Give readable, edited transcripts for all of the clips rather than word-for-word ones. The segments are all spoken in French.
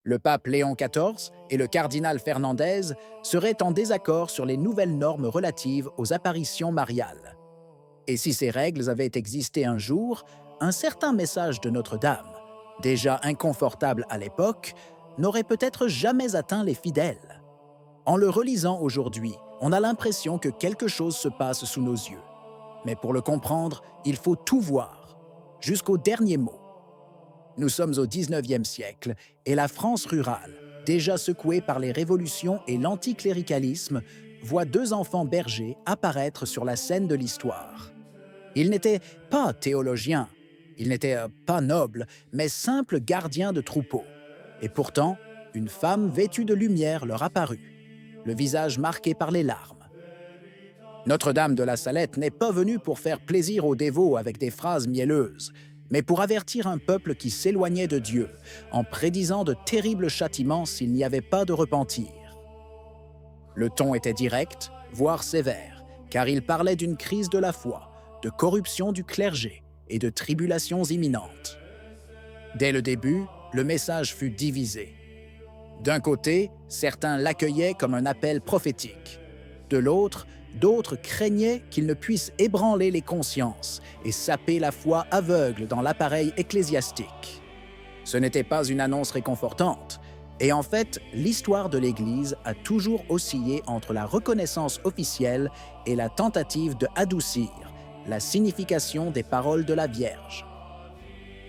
Le pape Léon XIV et le cardinal Fernandez seraient en désaccord sur les nouvelles normes relatives aux apparitions mariales. Et si ces règles avaient existé un jour, un certain message de Notre-Dame, déjà inconfortable à l'époque, n'aurait peut-être jamais atteint les fidèles. En le relisant aujourd'hui, on a l'impression que quelque chose se passe sous nos yeux. Mais pour le comprendre, il faut tout voir, jusqu'au dernier mot. Nous sommes au 19e siècle et la France rurale, déjà secouée par les révolutions et l'anticléricalisme, voit deux enfants bergers apparaître sur la scène de l'histoire. Ils n'étaient pas théologiens, ils n'étaient pas nobles, mais simples gardiens de troupeaux. Et pourtant, une femme vêtue de lumière leur apparut, le visage marqué par les larmes. Notre-Dame de la Salette n'est pas venue pour faire plaisir aux dévots avec des phrases mielleuses, mais pour avertir un peuple qui s'éloignait de Dieu, en prédisant de terribles châtiments s'il n'y avait pas de repentir. Le ton était direct, voire sévère, car il parlait d'une crise de la foi, de corruption du clergé et de tribulations imminentes. Dès le début, le message fut divisé. D'un côté, certains l'accueillaient comme un appel prophétique. De l'autre, d'autres craignaient qu'il ne puisse ébranler les consciences et saper la foi aveugle dans l'appareil ecclésiastique. Ce n'était pas une annonce réconfortante, et en fait, l'histoire de l'Église a toujours oscillé entre la reconnaissance officielle et la tentative de adoucir la signification des paroles de la Vierge.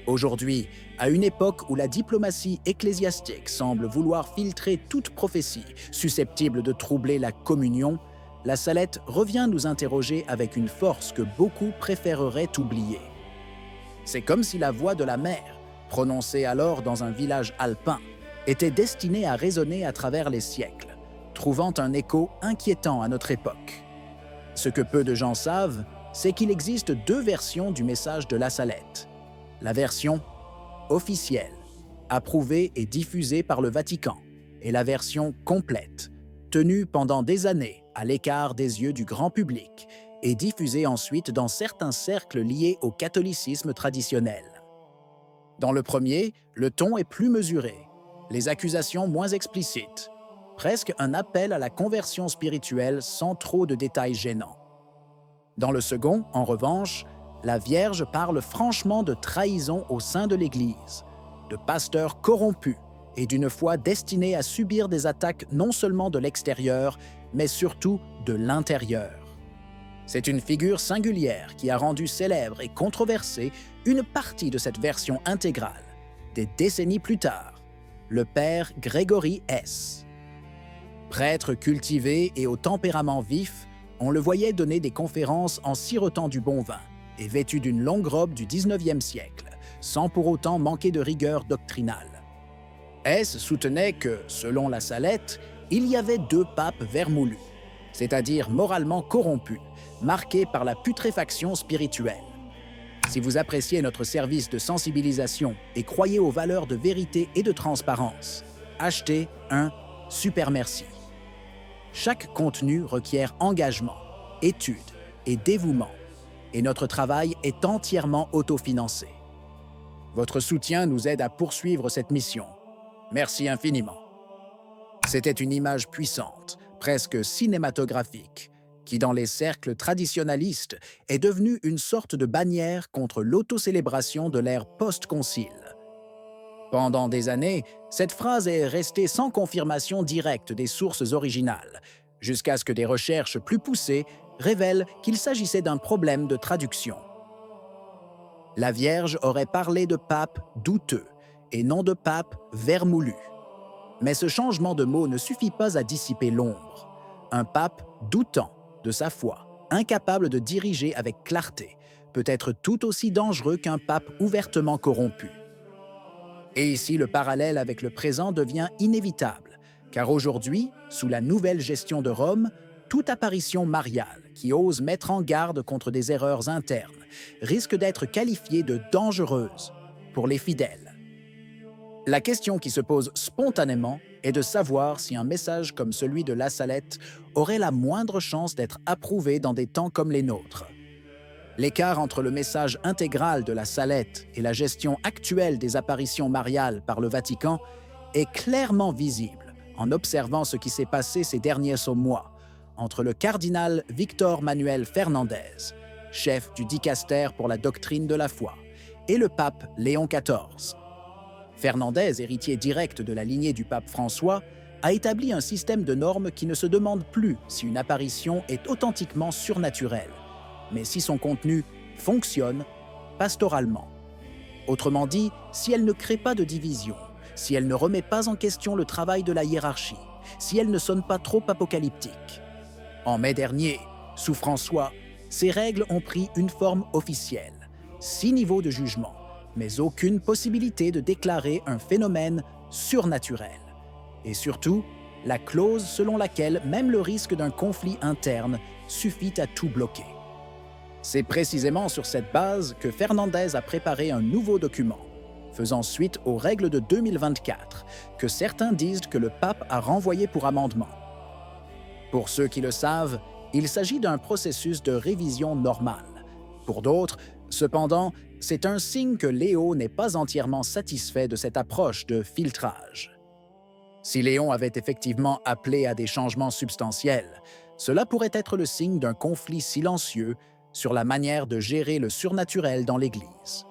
Aujourd'hui, à une époque où la diplomatie ecclésiastique semble vouloir filtrer toute prophétie susceptible de troubler la communion, la Salette revient nous interroger avec une force que beaucoup préféreraient oublier. C'est comme si la voix de la mer, prononcée alors dans un village alpin, était destinée à résonner à travers les siècles, trouvant un écho inquiétant à notre époque. Ce que peu de gens savent, c'est qu'il existe deux versions du message de la Salette. La version officielle, approuvée et diffusée par le Vatican, et la version complète, tenue pendant des années à l'écart des yeux du grand public et diffusée ensuite dans certains cercles liés au catholicisme traditionnel. Dans le premier, le ton est plus mesuré, les accusations moins explicites, presque un appel à la conversion spirituelle sans trop de détails gênants. Dans le second, en revanche, la Vierge parle franchement de trahison au sein de l'Église, de pasteurs corrompus et d'une foi destinée à subir des attaques non seulement de l'extérieur, mais surtout de l'intérieur. C'est une figure singulière qui a rendu célèbre et controversée une partie de cette version intégrale, des décennies plus tard, le père Grégory S. Prêtre cultivé et au tempérament vif, on le voyait donner des conférences en sirotant du bon vin et vêtu d'une longue robe du 19e siècle, sans pour autant manquer de rigueur doctrinale. S soutenait que, selon la Salette, il y avait deux papes vermoulus, c'est-à-dire moralement corrompus, marqués par la putréfaction spirituelle. Si vous appréciez notre service de sensibilisation et croyez aux valeurs de vérité et de transparence, achetez un Super Merci. Chaque contenu requiert engagement, étude et dévouement, et notre travail est entièrement autofinancé. Votre soutien nous aide à poursuivre cette mission. Merci infiniment. C'était une image puissante, presque cinématographique, qui dans les cercles traditionalistes est devenue une sorte de bannière contre l'autocélébration de l'ère post-concile. Pendant des années, cette phrase est restée sans confirmation directe des sources originales, jusqu'à ce que des recherches plus poussées révèlent qu'il s'agissait d'un problème de traduction. La Vierge aurait parlé de pape douteux et non de pape vermoulu. Mais ce changement de mot ne suffit pas à dissiper l'ombre. Un pape doutant de sa foi, incapable de diriger avec clarté, peut être tout aussi dangereux qu'un pape ouvertement corrompu. Et ici, le parallèle avec le présent devient inévitable, car aujourd'hui, sous la nouvelle gestion de Rome, toute apparition mariale qui ose mettre en garde contre des erreurs internes risque d'être qualifiée de dangereuse pour les fidèles. La question qui se pose spontanément est de savoir si un message comme celui de La Salette aurait la moindre chance d'être approuvé dans des temps comme les nôtres. L'écart entre le message intégral de La Salette et la gestion actuelle des apparitions mariales par le Vatican est clairement visible en observant ce qui s'est passé ces derniers mois entre le cardinal Victor Manuel Fernandez, chef du dicaster pour la doctrine de la foi, et le pape Léon XIV. Fernandez, héritier direct de la lignée du pape François, a établi un système de normes qui ne se demande plus si une apparition est authentiquement surnaturelle, mais si son contenu fonctionne pastoralement. Autrement dit, si elle ne crée pas de division, si elle ne remet pas en question le travail de la hiérarchie, si elle ne sonne pas trop apocalyptique. En mai dernier, sous François, ces règles ont pris une forme officielle, 6 niveaux de jugement, mais aucune possibilité de déclarer un phénomène surnaturel. Et surtout, la clause selon laquelle même le risque d'un conflit interne suffit à tout bloquer. C'est précisément sur cette base que Fernandez a préparé un nouveau document, faisant suite aux règles de 2024, que certains disent que le pape a renvoyé pour amendement. Pour ceux qui le savent, il s'agit d'un processus de révision normale. Pour d'autres, cependant, c'est un signe que Léo n'est pas entièrement satisfait de cette approche de filtrage. Si Léon avait effectivement appelé à des changements substantiels, cela pourrait être le signe d'un conflit silencieux sur la manière de gérer le surnaturel dans l'Église.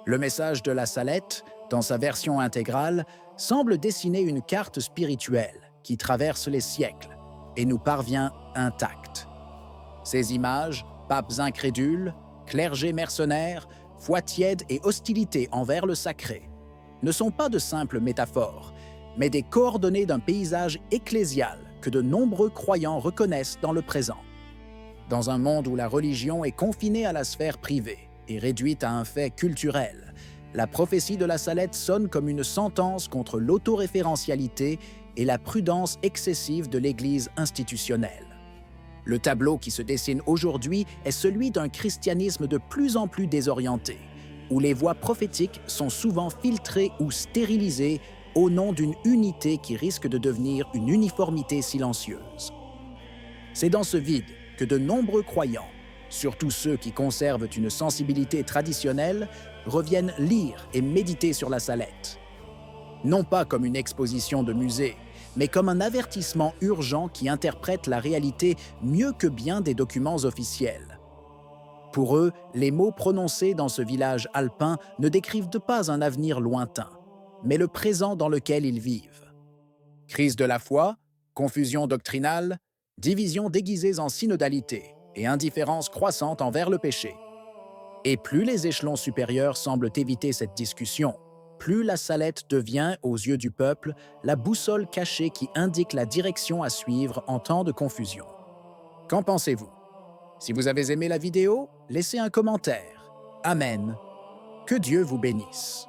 Le message de la Salette, dans sa version intégrale, semble dessiner une carte spirituelle qui traverse les siècles et nous parvient intacte. Ces images, papes incrédules, clergés mercenaires, foi tiède et hostilité envers le sacré, ne sont pas de simples métaphores, mais des coordonnées d'un paysage ecclésial que de nombreux croyants reconnaissent dans le présent. Dans un monde où la religion est confinée à la sphère privée et réduite à un fait culturel, la prophétie de la Salette sonne comme une sentence contre l'autoréférentialité et la prudence excessive de l'Église institutionnelle. Le tableau qui se dessine aujourd'hui est celui d'un christianisme de plus en plus désorienté, où les voix prophétiques sont souvent filtrées ou stérilisées au nom d'une unité qui risque de devenir une uniformité silencieuse. C'est dans ce vide que de nombreux croyants, surtout ceux qui conservent une sensibilité traditionnelle, reviennent lire et méditer sur la Salette. Non pas comme une exposition de musée, mais comme un avertissement urgent qui interprète la réalité mieux que bien des documents officiels. Pour eux, les mots prononcés dans ce village alpin ne décrivent pas un avenir lointain, mais le présent dans lequel ils vivent. Crise de la foi, confusion doctrinale, divisions déguisées en synodalité et indifférence croissante envers le péché. Et plus les échelons supérieurs semblent éviter cette discussion, plus la Salette devient, aux yeux du peuple, la boussole cachée qui indique la direction à suivre en temps de confusion. Qu'en pensez-vous? Si vous avez aimé la vidéo, laissez un commentaire. Amen. Que Dieu vous bénisse.